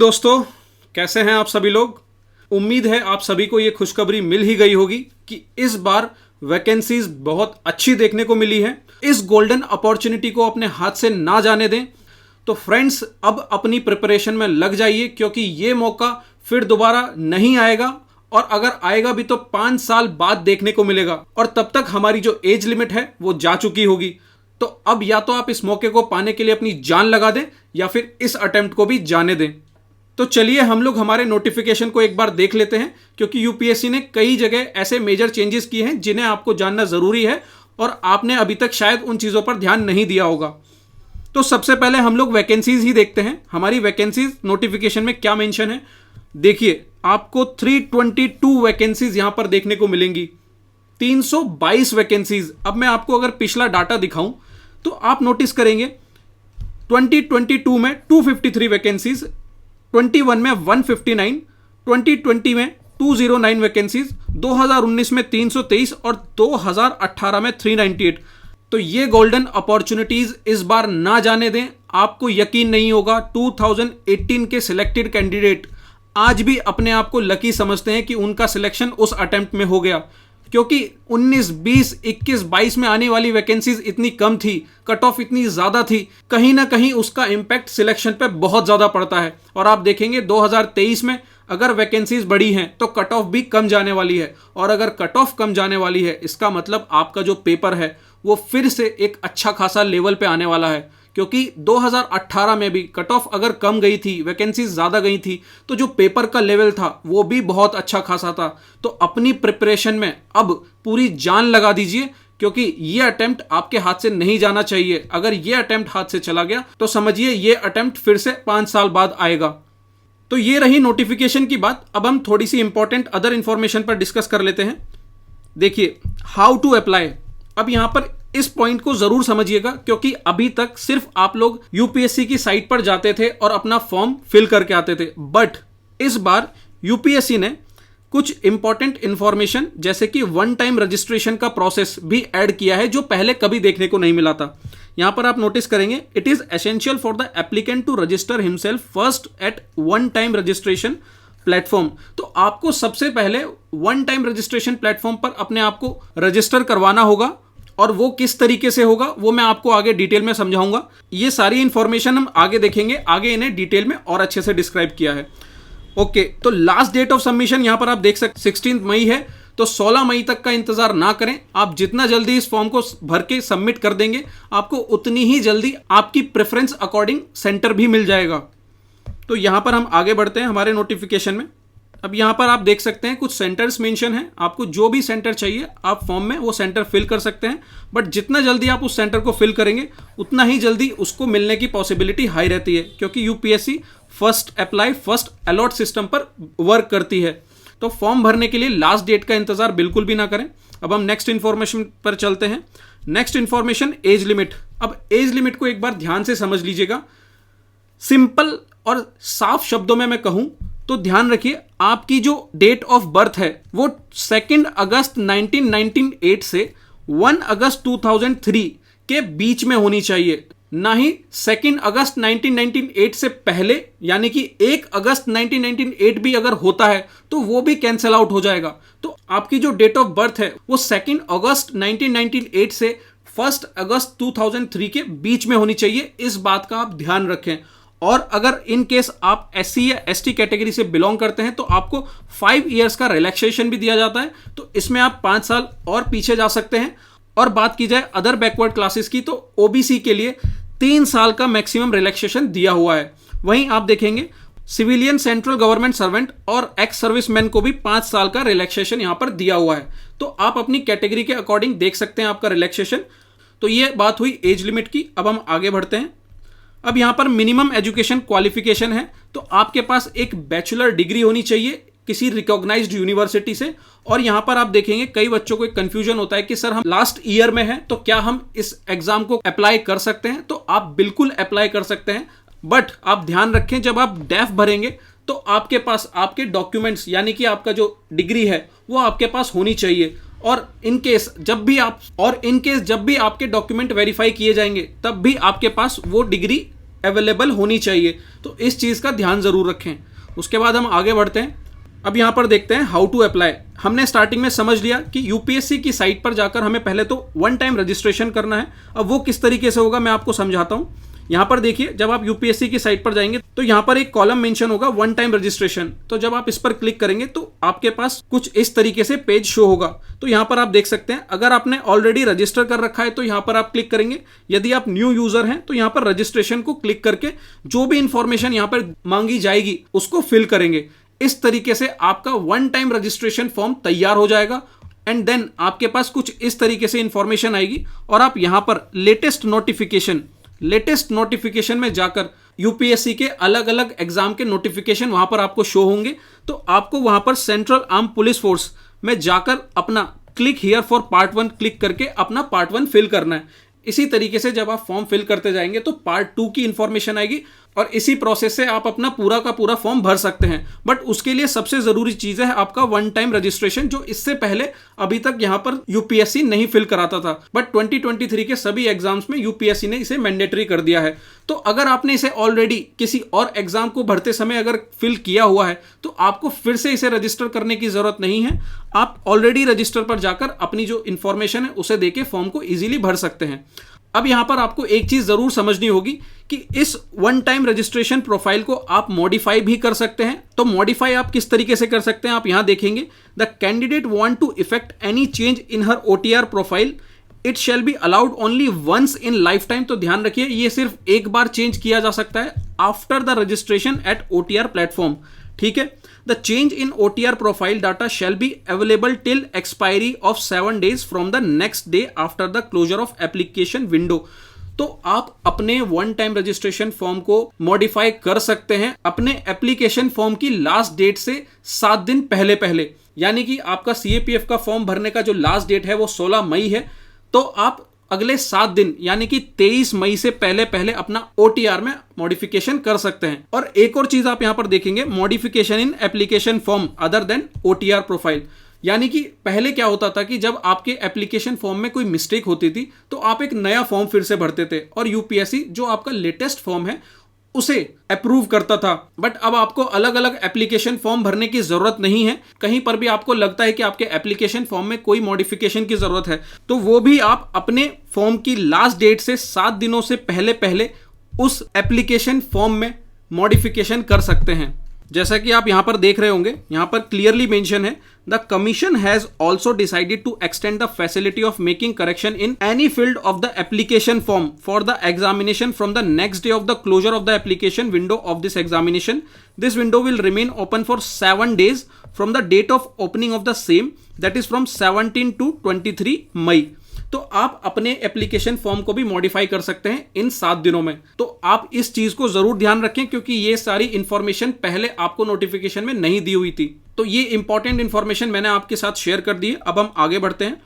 दोस्तों, कैसे हैं आप सभी लोग। उम्मीद है आप सभी को ये खुशखबरी मिल ही गई होगी कि इस बार वैकेंसीज बहुत अच्छी देखने को मिली है। इस गोल्डन अपॉर्चुनिटी को अपने हाथ से ना जाने दें। तो फ्रेंड्स, अब अपनी प्रिपरेशन में लग जाइए, क्योंकि ये मौका फिर दोबारा नहीं आएगा, और अगर आएगा भी तो 5 साल बाद देखने को मिलेगा, और तब तक हमारी जो एज लिमिट है वो जा चुकी होगी। तो अब या तो आप इस मौके को पाने के लिए अपनी जान लगा दें, या फिर इस अटेम्प्ट को भी जाने दें। तो चलिए हम लोग हमारे नोटिफिकेशन को एक बार देख लेते हैं, क्योंकि यूपीएससी ने कई जगह ऐसे मेजर चेंजेस किए हैं जिन्हें आपको जानना जरूरी है, और आपने अभी तक शायद उन चीज़ों पर ध्यान नहीं दिया होगा। तो सबसे पहले हम लोग वैकेंसीज ही देखते हैं। हमारी वैकेंसीज नोटिफिकेशन में क्या मेंशन है, देखिए। आपको 322 वैकेंसीज यहां पर देखने को मिलेंगी, 322 वैकेंसीज। अब मैं आपको अगर पिछला डाटा दिखाऊं तो आप नोटिस करेंगे 2022 में 253 वैकेंसीज, 21 में 159, 2020 में 209 वैकेंसीज, 2019 में 323 और 2018 में 398। तो ये गोल्डन अपॉर्चुनिटीज इस बार ना जाने दें। आपको यकीन नहीं होगा, 2018 के सिलेक्टेड कैंडिडेट आज भी अपने आप को लकी समझते हैं कि उनका सिलेक्शन उस अटेम्प्ट में हो गया, क्योंकि 19, 20, 21, 22 में आने वाली वैकेंसीज इतनी कम थी, कट ऑफ इतनी ज़्यादा थी, कहीं ना कहीं उसका इम्पैक्ट सिलेक्शन पे बहुत ज़्यादा पड़ता है। और आप देखेंगे 2023 में अगर वैकेंसीज बढ़ी हैं तो कट ऑफ भी कम जाने वाली है, और अगर कट ऑफ कम जाने वाली है इसका मतलब आपका जो पेपर है वो फिर से एक अच्छा खासा लेवल पे आने वाला है। क्योंकि 2018 में भी कट ऑफ अगर कम गई थी, वैकेंसीज ज़्यादा गई थी, तो जो पेपर का लेवल था वो भी बहुत अच्छा खासा था। तो अपनी प्रिपरेशन में अब पूरी जान लगा दीजिए, क्योंकि ये अटेम्प्ट आपके हाथ से नहीं जाना चाहिए। अगर ये अटेम्प्ट हाथ से चला गया तो समझिए ये अटेम्प्ट फिर से 5 साल बाद आएगा। तो ये रही नोटिफिकेशन की बात। अब हम थोड़ी सी इंपॉर्टेंट अदर इंफॉर्मेशन पर डिस्कस कर लेते हैं। देखिए, हाउ टू अप्लाई। अब यहां पर इस पॉइंट को जरूर समझिएगा, क्योंकि अभी तक सिर्फ आप लोग यूपीएससी की साइट पर जाते थे और अपना फॉर्म फिल करके आते थे। बट इस बार यूपीएससी ने कुछ इंपॉर्टेंट इंफॉर्मेशन, जैसे कि 1 टाइम रजिस्ट्रेशन का प्रोसेस भी ऐड किया है, जो पहले कभी देखने को नहीं मिला था। यहां पर आप नोटिस करेंगे, it is essential for the applicant to register himself first at 1 time registration platform. तो आपको सबसे पहले 1 टाइम रजिस्ट्रेशन प्लेटफॉर्म पर अपने आप को रजिस्टर करवाना होगा, और वो किस तरीके से होगा वो मैं आपको आगे डिटेल में समझाऊंगा। ये सारी इंफॉर्मेशन हम आगे देखेंगे, आगे इन्हें डिटेल में और अच्छे से डिस्क्राइब किया है। ओके, तो लास्ट डेट ऑफ सबमिशन यहां पर आप देख सकते 16 मई है। तो 16 मई तक का इंतजार ना करें। आप जितना जल्दी इस फॉर्म को भर के सबमिट कर देंगे, आपको उतनी ही जल्दी आपकी प्रेफरेंस अकॉर्डिंग सेंटर भी मिल जाएगा। तो यहां पर हम आगे बढ़ते हैं हमारे नोटिफिकेशन में। अब यहाँ पर आप देख सकते हैं कुछ सेंटर्स मेंशन हैं। आपको जो भी सेंटर चाहिए आप फॉर्म में वो सेंटर फिल कर सकते हैं, बट जितना जल्दी आप उस सेंटर को फिल करेंगे उतना ही जल्दी उसको मिलने की पॉसिबिलिटी हाई रहती है, क्योंकि UPSC first apply first allot system पर वर्क करती है। तो फॉर्म भरने के लिए लास्ट डेट का इंतजार बिल्कुल भी ना करें। अब हम नेक्स्ट इन्फॉर्मेशन पर चलते हैं। Next information, age limit. अब एज लिमिट को एक बार ध्यान से समझ लीजिएगा। सिंपल और साफ शब्दों में मैं कहूं तो ध्यान रखिए, आपकी जो डेट ऑफ बर्थ है वो 2 अगस्त 1998 से 1 अगस्त 2003 के बीच में होनी चाहिए, ना ही 2 अगस्त 1998 से पहले। यानी कि 1 अगस्त 1998 भी अगर होता है तो वो भी कैंसिल आउट हो जाएगा। तो आपकी जो डेट ऑफ बर्थ है वो 2 अगस्त 1998 से 1 अगस्त 2003 के बीच में होनी चाहिए। इस बात का आप ध्यान रखें। और अगर इन केस आप एससी या एसटी कैटेगरी से बिलोंग करते हैं तो आपको 5 इयर्स का रिलैक्सेशन भी दिया जाता है। तो इसमें आप 5 साल और पीछे जा सकते हैं। और बात की जाए अदर बैकवर्ड क्लासेस की, तो ओबीसी के लिए 3 साल का मैक्सिमम रिलैक्सेशन दिया हुआ है। वहीं आप देखेंगे सिविलियन, सेंट्रल गवर्नमेंट सर्वेंट और एक्स सर्विसमैन को भी 5 साल का रिलैक्सेशन यहां पर दिया हुआ है। तो आप अपनी कैटेगरी के अकॉर्डिंग देख सकते हैं आपका रिलैक्सेशन। तो ये बात हुई एज लिमिट की। अब हम आगे बढ़ते हैं। अब यहां पर मिनिमम एजुकेशन क्वालिफिकेशन है, तो आपके पास एक बैचलर डिग्री होनी चाहिए किसी रिकॉग्नाइज्ड यूनिवर्सिटी से। और यहां पर आप देखेंगे कई बच्चों को एक कंफ्यूजन होता है कि सर हम लास्ट ईयर में हैं तो क्या हम इस एग्जाम को अप्लाई कर सकते हैं। तो आप बिल्कुल अप्लाई कर सकते हैं, बट आप ध्यान रखें जब आप डेफ भरेंगे तो आपके पास आपके डॉक्यूमेंट्स यानी कि आपका जो डिग्री है वो आपके पास होनी चाहिए। और इन केस जब भी आपके डॉक्यूमेंट वेरीफाई किए जाएंगे तब भी आपके पास वो डिग्री अवेलेबल होनी चाहिए। तो इस चीज़ का ध्यान ज़रूर रखें। उसके बाद हम आगे बढ़ते हैं। अब यहाँ पर देखते हैं हाउ टू अप्लाई। हमने स्टार्टिंग में समझ लिया कि यूपीएससी की साइट पर जाकर हमें पहले तो वन टाइम रजिस्ट्रेशन करना है। अब वो किस तरीके से होगा मैं आपको समझाता हूँ। यहाँ पर देखिए, जब आप यूपीएससी की साइट पर जाएंगे तो यहाँ पर एक कॉलम मेंशन होगा वन टाइम रजिस्ट्रेशन। तो जब आप इस पर क्लिक करेंगे तो आपके पास कुछ इस तरीके से पेज शो होगा। तो यहाँ पर आप देख सकते हैं, अगर आपने ऑलरेडी रजिस्टर कर रखा है तो यहाँ पर आप क्लिक करेंगे। यदि आप न्यू यूजर हैं तो यहाँ पर रजिस्ट्रेशन को क्लिक करके जो भी इंफॉर्मेशन यहाँ पर मांगी जाएगी उसको फिल करेंगे। इस तरीके से आपका वन टाइम रजिस्ट्रेशन फॉर्म तैयार हो जाएगा एंड देन आपके पास कुछ इस तरीके से इंफॉर्मेशन आएगी और आप यहां पर लेटेस्ट नोटिफिकेशन में जाकर यूपीएससी के अलग अलग एग्जाम के नोटिफिकेशन वहां पर आपको शो होंगे। तो आपको वहां पर सेंट्रल आर्म पुलिस फोर्स में जाकर अपना click here for part 1 click करके अपना पार्ट 1 फिल करना है। इसी तरीके से जब आप फॉर्म फिल करते जाएंगे तो पार्ट 2 की इंफॉर्मेशन आएगी और इसी प्रोसेस से आप अपना पूरा का पूरा फॉर्म भर सकते हैं। बट उसके लिए सबसे जरूरी चीज है आपका वन टाइम रजिस्ट्रेशन, जो इससे पहले अभी तक यहां पर यूपीएससी नहीं फिल कराता था। बट 2023 के सभी एग्जाम्स में यूपीएससी ने इसे मैंडेटरी कर दिया है। तो अगर आपने इसे ऑलरेडी किसी और एग्जाम को भरते समय अगर फिल किया हुआ है तो आपको फिर से इसे रजिस्टर करने की जरूरत नहीं है। आप ऑलरेडी रजिस्टर पर जाकर अपनी जो इंफॉर्मेशन है उसे देके फॉर्म को इजीली भर सकते हैं। अब यहां पर आपको एक चीज जरूर समझनी होगी कि इस वन टाइम रजिस्ट्रेशन प्रोफाइल को आप मॉडिफाई भी कर सकते हैं। तो मॉडिफाई आप किस तरीके से कर सकते हैं आप यहां देखेंगे, the candidate want to effect any change in her OTR profile, it shall be allowed only once in life time. तो ध्यान रखिए, ये सिर्फ एक बार चेंज किया जा सकता है after the registration at OTR platform. ठीक है, the change in OTR profile data shall be available till expiry of 7 days from the next day after the closure of application window. तो आप अपने वन टाइम रजिस्ट्रेशन फॉर्म को modify कर सकते हैं अपने एप्लीकेशन फॉर्म की लास्ट डेट से 7 दिन पहले। यानी कि आपका सीएपीएफ का फॉर्म भरने का जो लास्ट डेट है वो 16 मई है। तो आप अगले 7 दिन यानी कि 23 मई से पहले अपना ओटीआर में मॉडिफिकेशन कर सकते हैं। और एक और चीज आप यहां पर देखेंगे, modification in application form other than OTR profile. यानी कि पहले क्या होता था कि जब आपके एप्लीकेशन फॉर्म में कोई मिस्टेक होती थी तो आप एक नया फॉर्म फिर से भरते थे और यूपीएससी जो आपका लेटेस्ट फॉर्म है उसे अप्रूव करता था। बट अब आपको अलग अलग एप्लीकेशन फॉर्म भरने की जरूरत नहीं है। कहीं पर भी आपको लगता है कि आपके एप्लीकेशन फॉर्म में कोई मॉडिफिकेशन की जरूरत है तो वो भी आप अपने फॉर्म की लास्ट डेट से 7 दिनों से पहले उस एप्लीकेशन फॉर्म में मॉडिफिकेशन कर सकते हैं। जैसा कि आप यहां पर देख रहे होंगे, यहां पर क्लियरली मेंशन है, the commission has also decided to extend the facility of making correction in any field of the application form for the examination from the next day of the closure of the application window of this examination. This window will remain open for 7 days from the date of opening of the same, that is from 17 to 23 May. तो आप अपने application form को भी modify कर सकते हैं इन 7 दिनों में। तो आप इस चीज को जरूर ध्यान रखें क्योंकि ये सारी इंफॉर्मेशन पहले आपको नोटिफिकेशन में नहीं दी हुई थी। तो ये इंपॉर्टेंट इंफॉर्मेशन मैंने आपके साथ शेयर कर दी है। अब हम आगे बढ़ते हैं।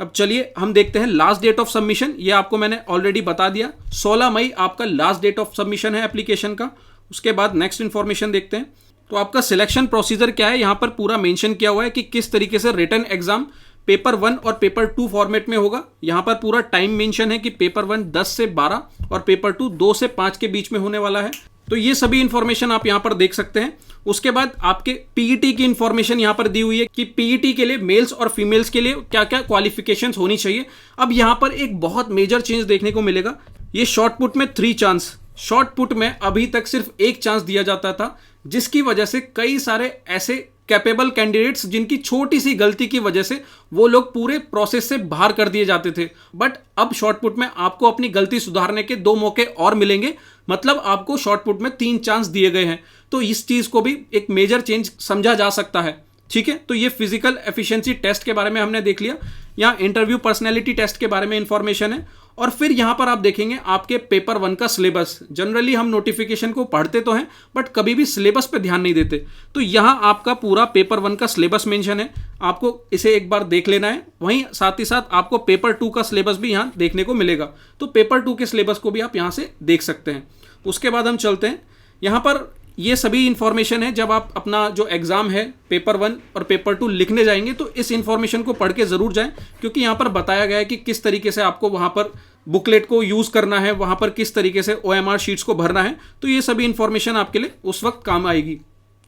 अब चलिए हम देखते हैं लास्ट डेट ऑफ सबमिशन। ये आपको मैंने ऑलरेडी बता दिया, 16 मई आपका लास्ट डेट ऑफ सबमिशन है एप्लीकेशन का। उसके बाद नेक्स्ट इंफॉर्मेशन देखते हैं। तो आपका सिलेक्शन प्रोसीजर क्या है, यहां पर पूरा मेंशन किया हुआ है कि किस तरीके से रिटन एग्जाम पेपर 1 और पेपर 2 फॉर्मेट में होगा। यहां पर पूरा टाइम मेंशन है कि पेपर 1 10 से 12 और पेपर 2 2 से 5 के बीच में होने वाला है। तो ये सभी इंफॉर्मेशन आप यहां पर देख सकते हैं। उसके बाद आपके पीईटी की इंफॉर्मेशन यहां पर दी हुई है कि पीईटी के लिए मेल्स और फीमेल्स के लिए क्या क्या क्वालिफिकेशंस होनी चाहिए। अब यहां पर एक बहुत मेजर चेंज देखने को मिलेगा। ये शॉर्टपुट में 3 चांस, शॉर्टपुट में अभी तक सिर्फ 1 चांस दिया जाता था, जिसकी वजह से कई सारे ऐसे कैपेबल कैंडिडेट्स जिनकी छोटी सी गलती की वजह से वो लोग पूरे प्रोसेस से बाहर कर दिए जाते थे। बट अब शॉर्टपुट में आपको अपनी गलती सुधारने के 2 मौके और मिलेंगे, मतलब आपको शॉर्टपुट में 3 चांस दिए गए हैं। तो इस चीज को भी एक मेजर चेंज समझा जा सकता है। ठीक है, तो ये फिजिकल एफिशिएंसी टेस्ट के बारे में हमने देख लिया। यहाँ इंटरव्यू पर्सनैलिटी टेस्ट के बारे में इंफॉर्मेशन है। और फिर यहां पर आप देखेंगे आपके पेपर 1 का सिलेबस। जनरली हम नोटिफिकेशन को पढ़ते तो हैं बट कभी भी सिलेबस पे ध्यान नहीं देते। तो यहां आपका पूरा पेपर 1 का सिलेबस मेंशन है, आपको इसे एक बार देख लेना है। वहीं साथ ही साथ आपको पेपर 2 का सिलेबस भी यहां देखने को मिलेगा। तो पेपर 2 के सिलेबस को भी आप यहां से देख सकते हैं। उसके बाद हम चलते हैं, यहां पर ये सभी इंफॉर्मेशन है। जब आप अपना जो एग्जाम है पेपर 1 और पेपर 2 लिखने जाएंगे तो इस इंफॉर्मेशन को पढ़ के जरूर जाएं, क्योंकि यहाँ पर बताया गया है कि किस तरीके से आपको वहाँ पर बुकलेट को यूज करना है, वहां पर किस तरीके से OMR शीट्स को भरना है, तो ये सभी इंफॉर्मेशन आपके लिए उस वक्त काम आएगी।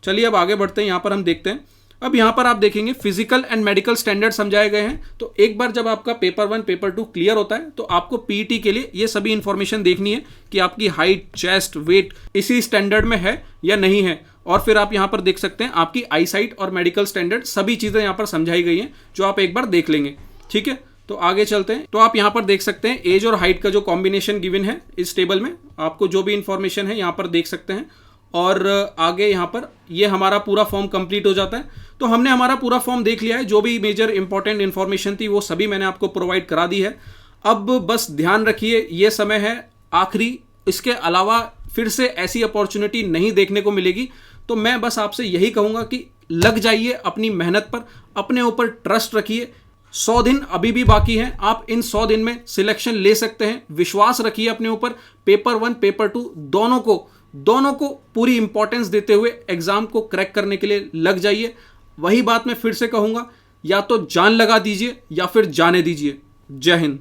चलिए अब आगे बढ़ते हैं, यहां पर हम देखते हैं। अब यहां पर आप देखेंगे फिजिकल एंड मेडिकल स्टैंडर्ड समझाए गए हैं। तो एक बार जब आपका पेपर 1 पेपर 2 क्लियर होता है तो आपको पीईटी के लिए ये सभी इंफॉर्मेशन देखनी है कि आपकी हाइट, चेस्ट, वेट इसी स्टैंडर्ड में है या नहीं है। और फिर आप यहां पर देख सकते हैं आपकी आई साइट और मेडिकल स्टैंडर्ड, सभी चीजें यहां पर समझाई गई हैं जो आप एक बार देख लेंगे। ठीक है, तो आगे चलते हैं। तो आप यहां पर देख सकते हैं एज और हाइट का जो कॉम्बिनेशन गिवन है इस टेबल में, आपको जो भी इंफॉर्मेशन है यहां पर देख सकते हैं। और आगे यहाँ पर ये हमारा पूरा फॉर्म कंप्लीट हो जाता है। तो हमने हमारा पूरा फॉर्म देख लिया है, जो भी मेजर इंपॉर्टेंट इन्फॉर्मेशन थी वो सभी मैंने आपको प्रोवाइड करा दी है। अब बस ध्यान रखिए ये समय है आखिरी, इसके अलावा फिर से ऐसी अपॉर्चुनिटी नहीं देखने को मिलेगी। तो मैं बस आपसे यही कहूँगा कि लग जाइए अपनी मेहनत पर, अपने ऊपर ट्रस्ट रखिए। 100 दिन अभी भी बाकी हैं, आप इन 100 दिन में सिलेक्शन ले सकते हैं। विश्वास रखिए अपने ऊपर, पेपर 1 पेपर 2 दोनों को पूरी इंपॉर्टेंस देते हुए एग्जाम को क्रैक करने के लिए लग जाइए। वही बात मैं फिर से कहूंगा, या तो जान लगा दीजिए या फिर जाने दीजिए। जय हिंद।